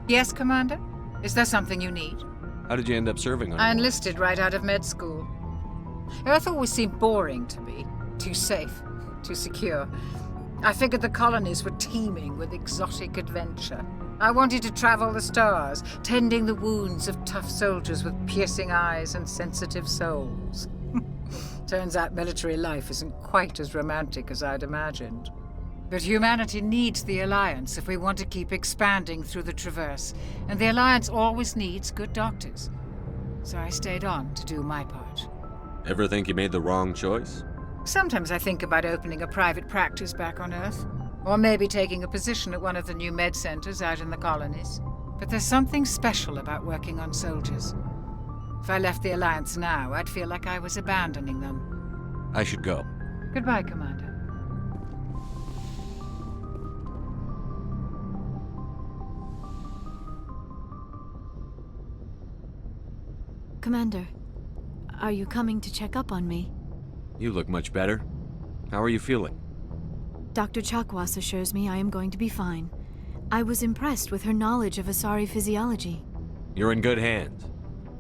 Yes, Commander? Is there something you need? How did you end up serving on I Mars? enlisted right out of med school. Earth always seemed boring to me. Too safe, too secure. I figured the colonies were teeming with exotic adventure. I wanted to travel the stars, tending the wounds of tough soldiers with piercing eyes and sensitive souls. Turns out military life isn't quite as romantic as I'd imagined. But humanity needs the Alliance if we want to keep expanding through the Traverse, and the Alliance always needs good doctors. So I stayed on to do my part. Ever think you made the wrong choice? Sometimes I think about opening a private practice back on Earth, or maybe taking a position at one of the new med centers out in the colonies. But there's something special about working on soldiers. If I left the Alliance now, I'd feel like I was abandoning them. I should go. Goodbye, Commander. Commander, are you coming to check up on me? You look much better. How are you feeling? Dr. Chakwas assures me I am going to be fine. I was impressed with her knowledge of Asari physiology. You're in good hands.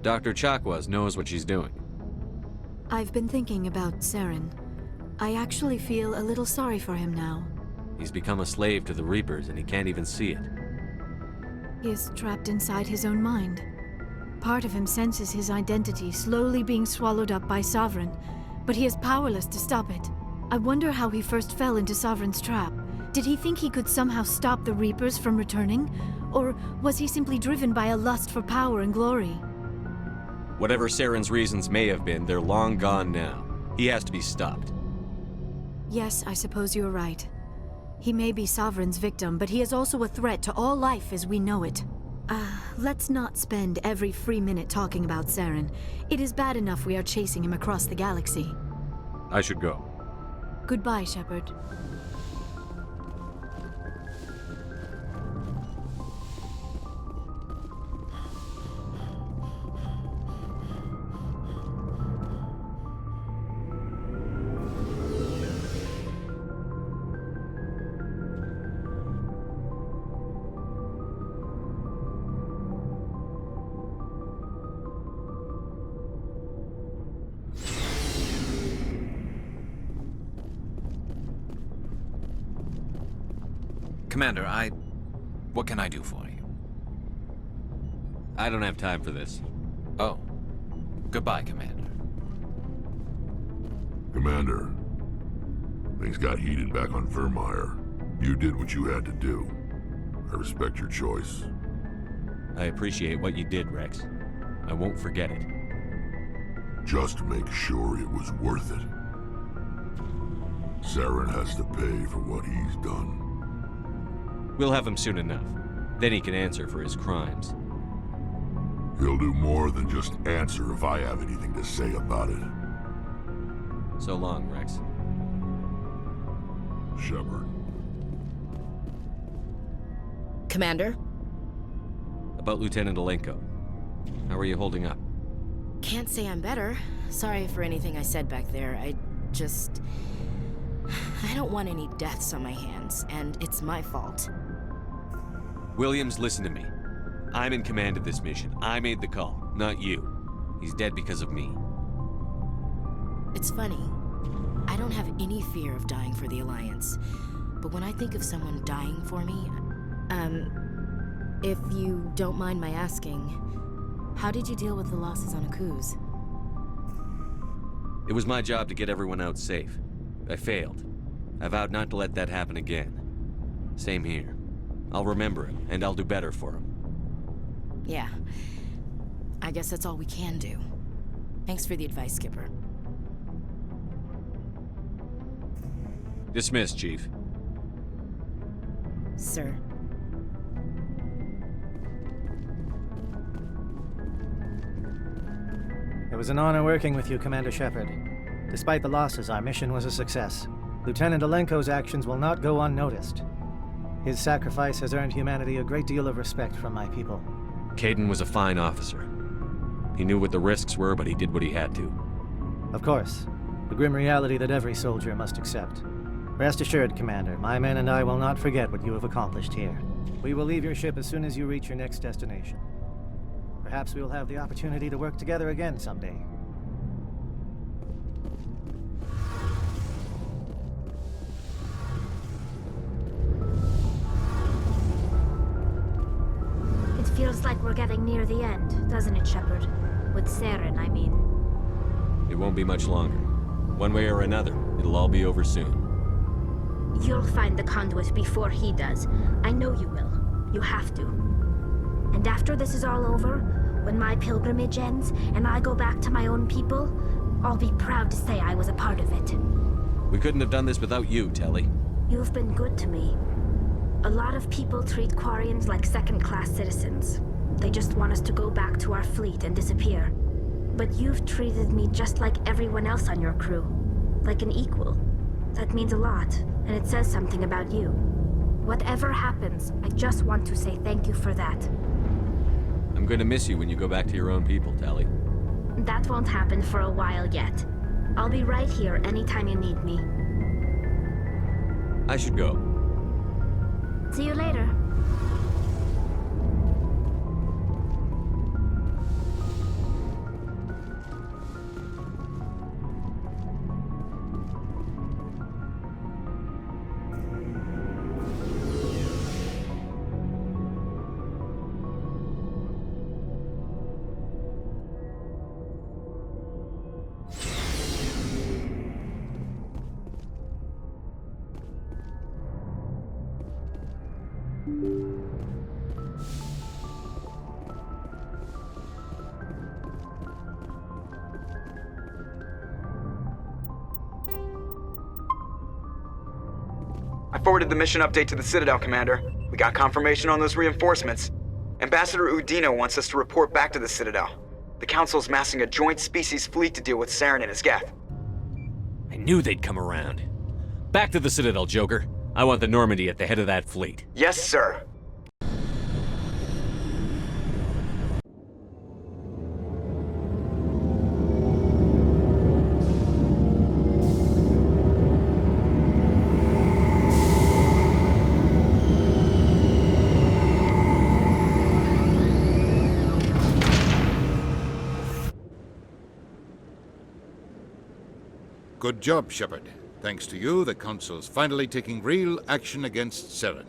Dr. Chakwas knows what she's doing. I've been thinking about Saren. I actually feel a little sorry for him now. He's become a slave to the Reapers and he can't even see it. He is trapped inside his own mind. Part of him senses his identity slowly being swallowed up by Sovereign, but he is powerless to stop it. I wonder how he first fell into Sovereign's trap. Did he think he could somehow stop the Reapers from returning? Or was he simply driven by a lust for power and glory? Whatever Saren's reasons may have been, they're long gone now. He has to be stopped. Yes, I suppose you're right. He may be Sovereign's victim, but he is also a threat to all life as we know it. Let's not spend every free minute talking about Saren. It is bad enough we are chasing him across the galaxy. I should go. Goodbye, Shepard. Commander, what can I do for you? I don't have time for this. Oh. Goodbye, Commander. Commander, things got heated back on Virmiru. You did what you had to do. I respect your choice. I appreciate what you did, Rex. I won't forget it. Just make sure it was worth it. Saren has to pay for what he's done. We'll have him soon enough. Then he can answer for his crimes. He'll do more than just answer if I have anything to say about it. So long, Rex. Shepard. Commander? About Lieutenant Alenko. How are you holding up? Can't say I'm better. Sorry for anything I said back there. I don't want any deaths on my hands, and it's my fault. Williams, listen to me. I'm in command of this mission. I made the call, not you. He's dead because of me. It's funny. I don't have any fear of dying for the Alliance. But when I think of someone dying for me, if you don't mind my asking, how did you deal with the losses on Akuz? It was my job to get everyone out safe. I failed. I vowed not to let that happen again. Same here. I'll remember him, and I'll do better for him. Yeah. I guess that's all we can do. Thanks for the advice, Skipper. Dismissed, Chief. Sir. It was an honor working with you, Commander Shepard. Despite the losses, our mission was a success. Lieutenant Alenko's actions will not go unnoticed. His sacrifice has earned humanity a great deal of respect from my people. Caden was a fine officer. He knew what the risks were, but he did what he had to. Of course, the grim reality that every soldier must accept. Rest assured, Commander, my men and I will not forget what you have accomplished here. We will leave your ship as soon as you reach your next destination. Perhaps we will have the opportunity to work together again someday. It feels like we're getting near the end, doesn't it, Shepard? With Saren, I mean. It won't be much longer. One way or another, it'll all be over soon. You'll find the conduit before he does. I know you will. You have to. And after this is all over, when my pilgrimage ends and I go back to my own people, I'll be proud to say I was a part of it. We couldn't have done this without you, Telly. You've been good to me. A lot of people treat Quarians like second-class citizens. They just want us to go back to our fleet and disappear. But you've treated me just like everyone else on your crew. Like an equal. That means a lot, and it says something about you. Whatever happens, I just want to say thank you for that. I'm going to miss you when you go back to your own people, Telly. That won't happen for a while yet. I'll be right here anytime you need me. I should go. See you later. I forwarded the mission update to the Citadel, Commander. We got confirmation on those reinforcements. Ambassador Udina wants us to report back to the Citadel. The Council's massing a joint species fleet to deal with Saren and his Geth. I knew they'd come around. Back to the Citadel, Joker. I want the Normandy at the head of that fleet. Yes, sir. Good job, Shepard. Thanks to you, the Council's finally taking real action against Saren.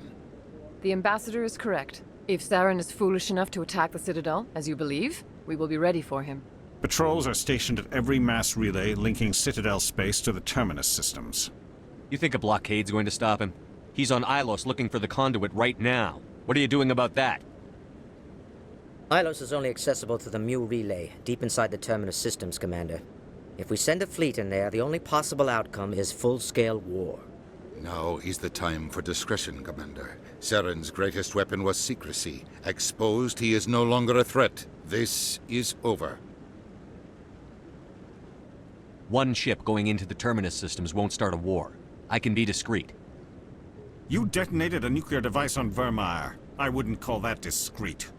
The Ambassador is correct. If Saren is foolish enough to attack the Citadel, as you believe, we will be ready for him. Patrols are stationed at every mass relay linking Citadel space to the Terminus systems. You think a blockade's going to stop him? He's on Ilos looking for the conduit right now. What are you doing about that? Ilos is only accessible to the Mu relay, deep inside the Terminus systems, Commander. If we send a fleet in there, the only possible outcome is full-scale war. Now is the time for discretion, Commander. Saren's greatest weapon was secrecy. Exposed, he is no longer a threat. This is over. One ship going into the Terminus systems won't start a war. I can be discreet. You detonated a nuclear device on Virmiru. I wouldn't call that discreet.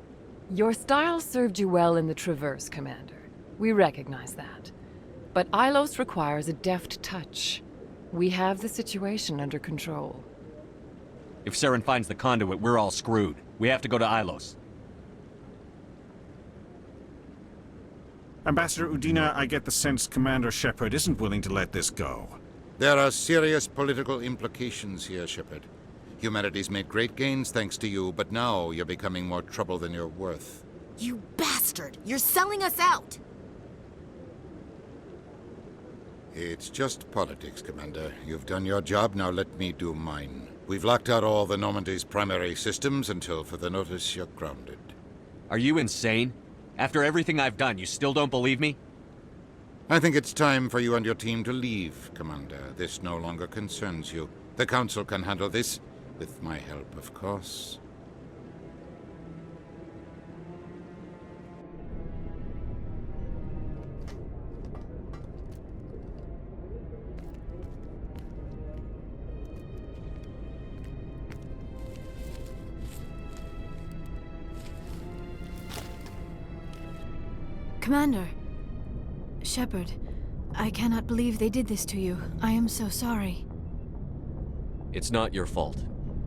Your style served you well in the Traverse, Commander. We recognize that. But Ilos requires a deft touch. We have the situation under control. If Saren finds the conduit, we're all screwed. We have to go to Ilos. Ambassador Udina, I get the sense Commander Shepard isn't willing to let this go. There are serious political implications here, Shepard. Humanity's made great gains thanks to you, but now you're becoming more trouble than you're worth. You bastard! You're selling us out! It's just politics, Commander. You've done your job, now let me do mine. We've locked out all the Normandy's primary systems until further notice you're grounded. Are you insane? After everything I've done, you still don't believe me? I think it's time for you and your team to leave, Commander. This no longer concerns you. The Council can handle this, with my help, of course. Commander. Shepard, I cannot believe they did this to you. I am so sorry. It's not your fault.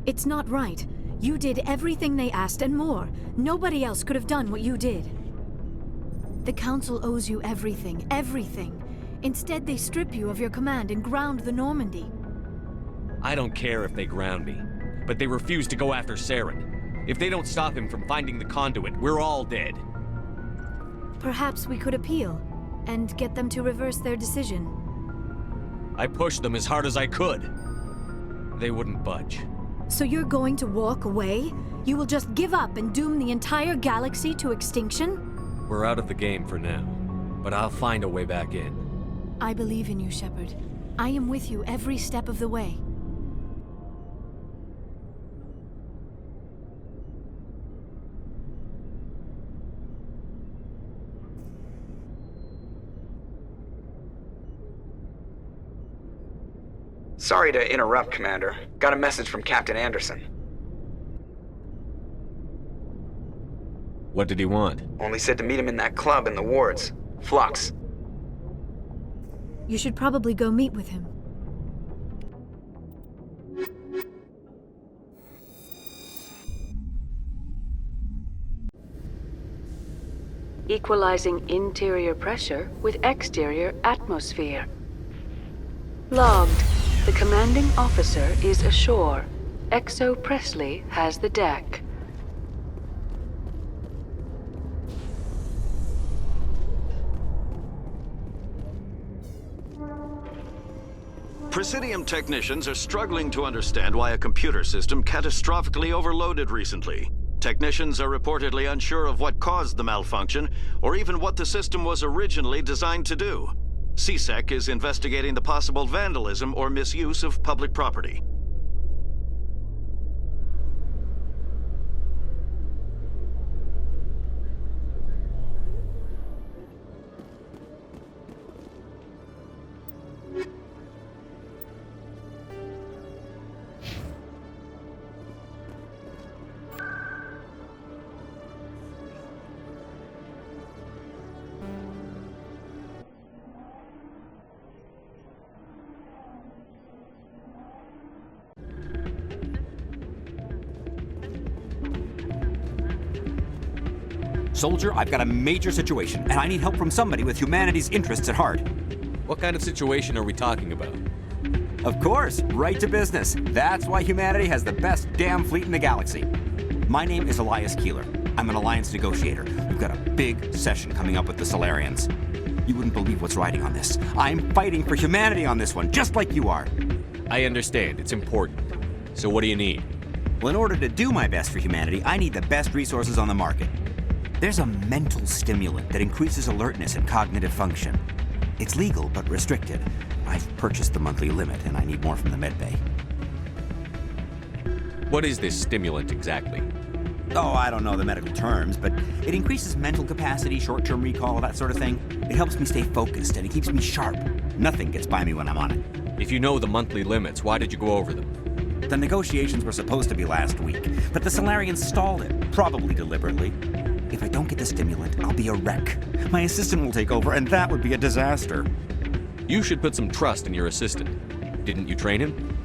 It's not right. You did everything they asked and more. Nobody else could have done what you did. The Council owes you everything, everything. Instead, they strip you of your command and ground the Normandy. I don't care if they ground me, but they refuse to go after Saren. If they don't stop him from finding the conduit, we're all dead. Perhaps we could appeal and get them to reverse their decision. I pushed them as hard as I could. They wouldn't budge. So you're going to walk away? You will just give up and doom the entire galaxy to extinction? We're out of the game for now, but I'll find a way back in. I believe in you, Shepard. I am with you every step of the way. Sorry to interrupt, Commander. Got a message from Captain Anderson. What did he want? Only said to meet him in that club in the wards. Flux. You should probably go meet with him. Equalizing interior pressure with exterior atmosphere. Logged. The commanding officer is ashore. Exo Presley has the deck. Presidium technicians are struggling to understand why a computer system catastrophically overloaded recently. Technicians are reportedly unsure of what caused the malfunction, or even what the system was originally designed to do. CSEC is investigating the possible vandalism or misuse of public property. Soldier, I've got a major situation, and I need help from somebody with humanity's interests at heart. What kind of situation are we talking about? Of course, right to business. That's why humanity has the best damn fleet in the galaxy. My name is Elias Keeler. I'm an alliance negotiator. We've got a big session coming up with the Solarians. You wouldn't believe what's riding on this. I'm fighting for humanity on this one, just like you are. I understand. It's important. So what do you need? Well, in order to do my best for humanity, I need the best resources on the market. There's a mental stimulant that increases alertness and cognitive function. It's legal, but restricted. I've purchased the monthly limit, and I need more from the medbay. What is this stimulant exactly? Oh, I don't know the medical terms, but it increases mental capacity, short-term recall, that sort of thing. It helps me stay focused, and it keeps me sharp. Nothing gets by me when I'm on it. If you know the monthly limits, why did you go over them? The negotiations were supposed to be last week, but the Solarians stalled it, probably deliberately. If I don't get the stimulant, I'll be a wreck. My assistant will take over, and that would be a disaster. You should put some trust in your assistant. Didn't you train him?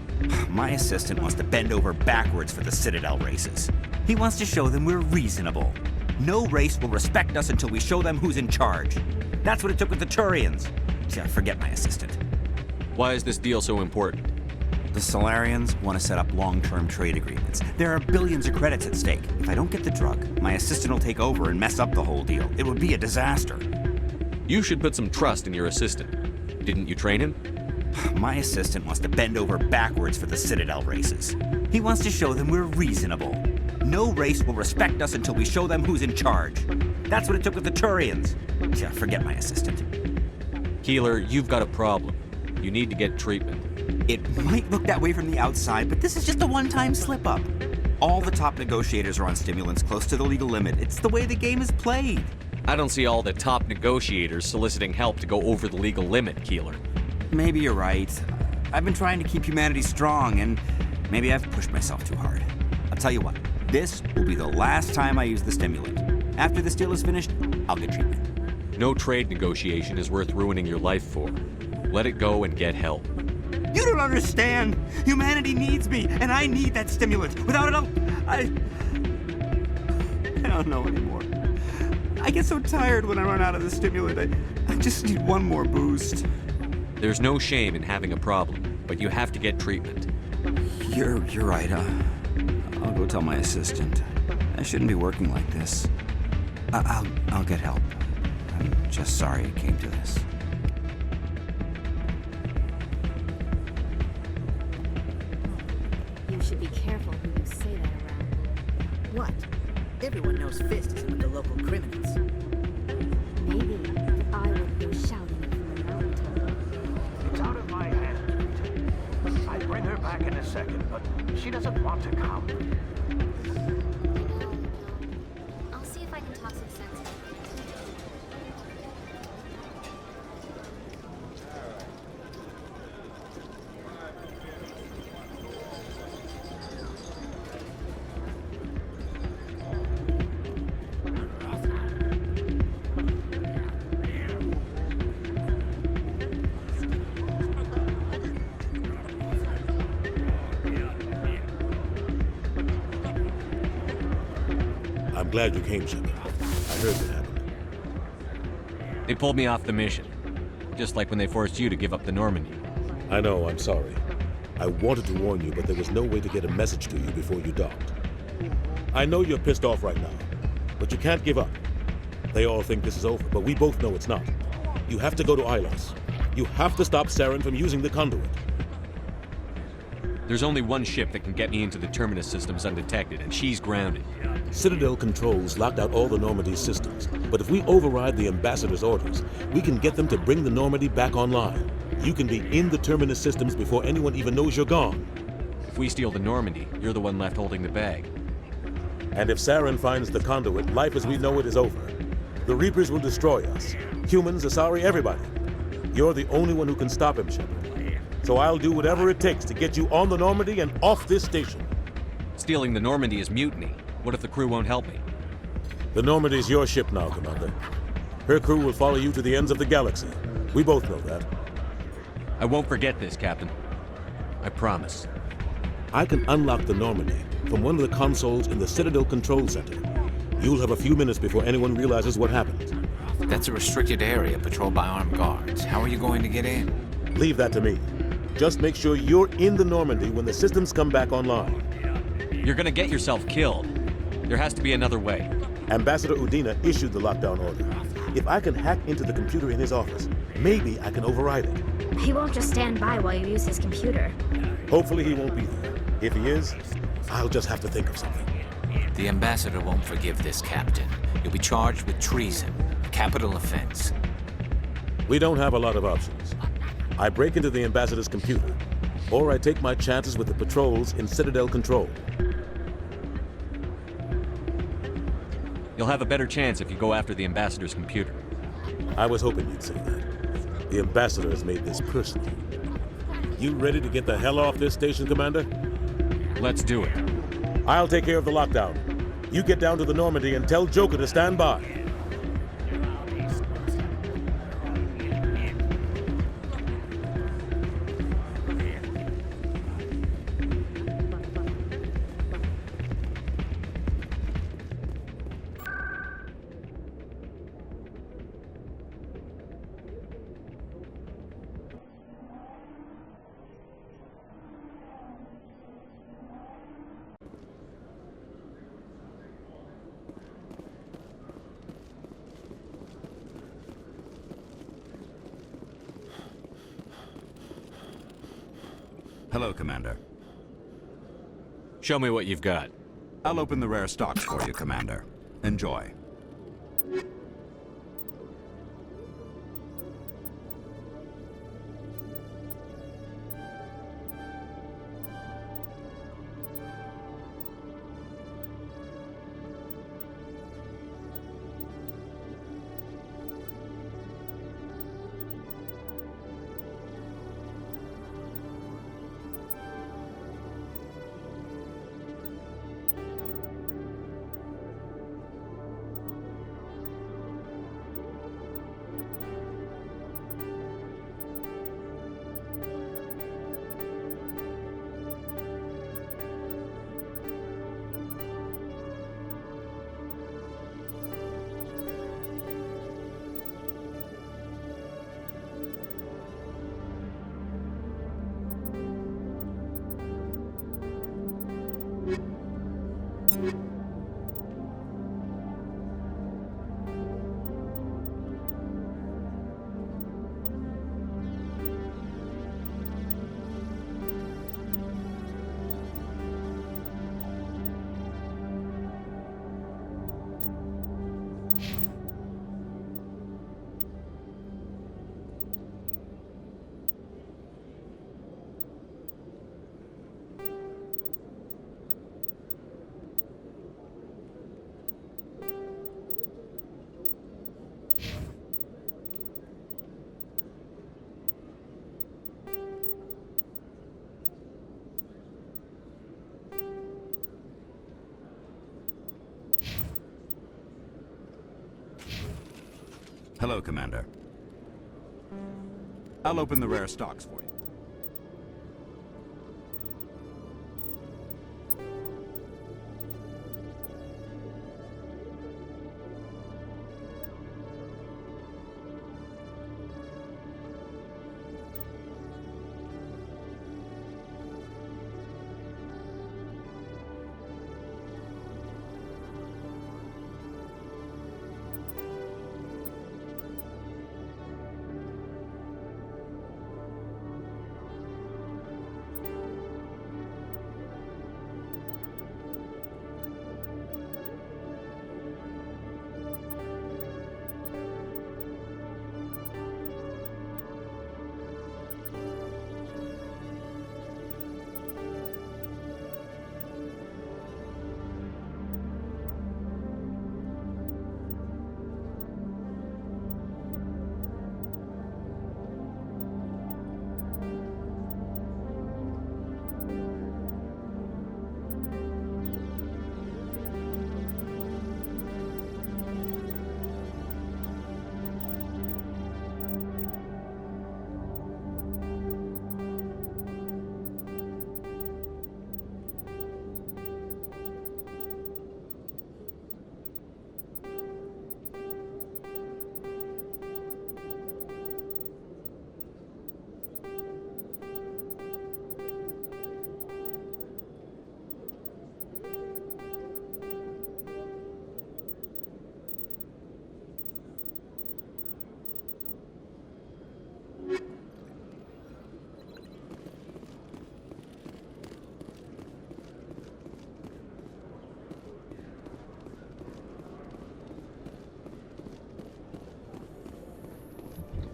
My assistant wants to bend over backwards for the Citadel races. He wants to show them we're reasonable. No race will respect us until we show them who's in charge. That's what it took with the Turians. Yeah, forget my assistant. Why is this deal so important? The Solarians want to set up long-term trade agreements. There are billions of credits at stake. If I don't get the drug, my assistant will take over and mess up the whole deal. It would be a disaster. You should put some trust in your assistant. Didn't you train him? My assistant wants to bend over backwards for the Citadel races. He wants to show them we're reasonable. No race will respect us until we show them who's in charge. That's what it took with the Turians. Yeah, forget my assistant. Keeler, you've got a problem. You need to get treatment. It might look that way from the outside, but this is just a one-time slip-up. All the top negotiators are on stimulants close to the legal limit. It's the way the game is played. I don't see all the top negotiators soliciting help to go over the legal limit, Keeler. Maybe you're right. I've been trying to keep humanity strong, and maybe I've pushed myself too hard. I'll tell you what, this will be the last time I use the stimulant. After this deal is finished, I'll get treatment. No trade negotiation is worth ruining your life for. Let it go and get help. You don't understand. Humanity needs me, and I need that stimulant. Without it, I don't know anymore. I get so tired when I run out of the stimulant. I just need one more boost. There's no shame in having a problem, but you have to get treatment. You're right. I'll go tell my assistant. I shouldn't be working like this. I'll get help. I'm just sorry it came to this. You should be careful who you say that around. What? Everyone knows Fist isn't with the local criminals. Maybe I would go shouting it from the mountaintop. It's out of my hands. I'd bring her back in a second, but she doesn't want to come. I'll see if I can talk some sense into I'm glad you came, Shepard. I heard what happened. They pulled me off the mission. Just like when they forced you to give up the Normandy. I know, I'm sorry. I wanted to warn you, but there was no way to get a message to you before you docked. I know you're pissed off right now, but you can't give up. They all think this is over, but we both know it's not. You have to go to Ilos. You have to stop Saren from using the conduit. There's only one ship that can get me into the Terminus systems undetected, and she's grounded. Citadel controls locked out all the Normandy's systems, but if we override the Ambassador's orders, we can get them to bring the Normandy back online. You can be in the Terminus systems before anyone even knows you're gone. If we steal the Normandy, you're the one left holding the bag. And if Saren finds the conduit, life as we know it is over. The Reapers will destroy us. Humans, Asari, everybody. You're the only one who can stop him, Shepard. So I'll do whatever it takes to get you on the Normandy and off this station. Stealing the Normandy is mutiny. What if the crew won't help me? The Normandy's your ship now, Commander. Her crew will follow you to the ends of the galaxy. We both know that. I won't forget this, Captain. I promise. I can unlock the Normandy from one of the consoles in the Citadel Control Center. You'll have a few minutes before anyone realizes what happened. That's a restricted area patrolled by armed guards. How are you going to get in? Leave that to me. Just make sure you're in the Normandy when the systems come back online. You're gonna get yourself killed. There has to be another way. Ambassador Udina issued the lockdown order. If I can hack into the computer in his office, maybe I can override it. He won't just stand by while you use his computer. Hopefully he won't be there. If he is, I'll just have to think of something. The Ambassador won't forgive this, Captain. You'll be charged with treason, a capital offense. We don't have a lot of options. I break into the Ambassador's computer, or I take my chances with the patrols in Citadel Control. You'll have a better chance if you go after the Ambassador's computer. I was hoping you'd say that. The Ambassador has made this personal. You ready to get the hell off this station, Commander? Let's do it. I'll take care of the lockdown. You get down to the Normandy and tell Joker to stand by. Hello, Commander. Show me what you've got. I'll open the rare stocks for you, Commander. Enjoy. Hello, Commander. I'll open the rare stocks for you.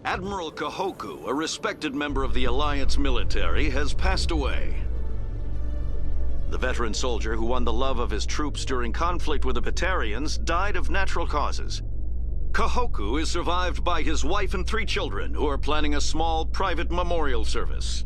Admiral Kahoku, a respected member of the Alliance military, has passed away. The veteran soldier who won the love of his troops during conflict with the Batarians died of natural causes. Kahoku is survived by his wife and 3 children, who are planning a small private memorial service.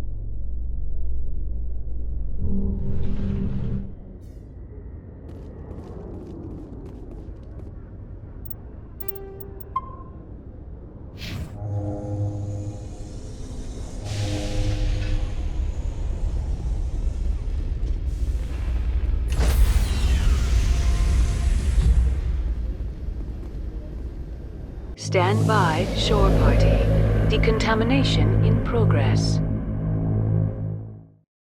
Stand by, shore party. Decontamination in progress.